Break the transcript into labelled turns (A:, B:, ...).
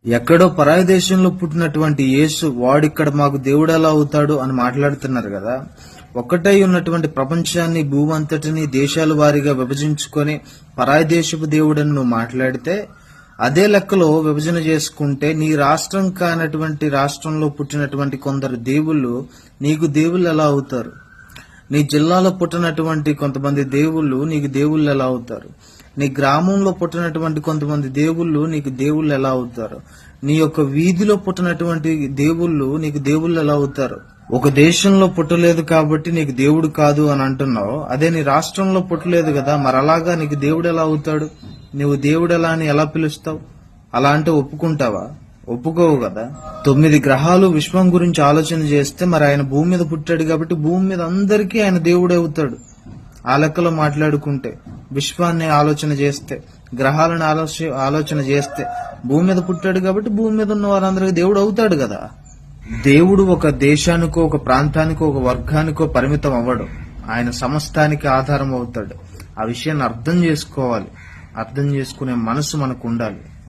A: ఎక్కడో పరాయి దేశంలో పుట్టినటువంటి యేసు వాడిక్కడ మాకు దేవుడు ఎలా అవుతాడు అని మాట్లాడుతున్నారు కదా. ఒక్కటై ఉన్నటువంటి ప్రపంచాన్ని, భూమంతటిని దేశాల వారీగా విభజించుకొని పరాయి దేశపు దేవుడని నువ్వు మాట్లాడితే, అదే లెక్కలో విభజన చేసుకుంటే నీ రాష్ట్రం కానటువంటి రాష్ట్రంలో పుట్టినటువంటి కొందరు దేవుళ్ళు నీకు దేవుళ్ళు ఎలా అవుతారు? నీ జిల్లాలో పుట్టినటువంటి కొంతమంది దేవుళ్ళు నీకు దేవుళ్ళు ఎలా అవుతారు? నీ గ్రామంలో పుట్టినటువంటి కొంతమంది దేవుళ్ళు నీకు దేవుళ్ళు ఎలా అవుతారు? నీ యొక్క వీధిలో పుట్టినటువంటి దేవుళ్ళు నీకు దేవుళ్ళు ఎలా అవుతారు? ఒక దేశంలో పుట్టలేదు కాబట్టి నీకు దేవుడు కాదు అని అంటున్నావు. అదే నీ రాష్ట్రంలో పుట్టలేదు కదా, మరి అలాగా నీకు దేవుడు ఎలా అవుతాడు? నువ్వు దేవుడు ఎలా అని ఎలా పిలుస్తావు? అలా అంటే ఒప్పుకుంటావా? ఒప్పుకోవు కదా. 9 గ్రహాలు విశ్వం గురించి ఆలోచన చేస్తే మరి ఆయన భూమి మీద పుట్టాడు కాబట్టి భూమి మీద అందరికీ ఆయన దేవుడే అవుతాడు. ఆ లెక్కలో మాట్లాడుకుంటే, విశ్వాన్ని ఆలోచన చేస్తే, గ్రహాలను ఆలోచన చేస్తే, భూమి మీద పుట్టాడు కాబట్టి భూమి మీద ఉన్న వారందరికీ దేవుడు అవుతాడు కదా. దేవుడు ఒక దేశానికో, ఒక ప్రాంతానికో, ఒక వర్గానికో పరిమితం అవ్వడు. ఆయన సమస్తానికి ఆధారం అవుతాడు. ఆ విషయాన్ని అర్థం చేసుకోవాలి. అర్థం చేసుకునే మనసు మనకు ఉండాలి.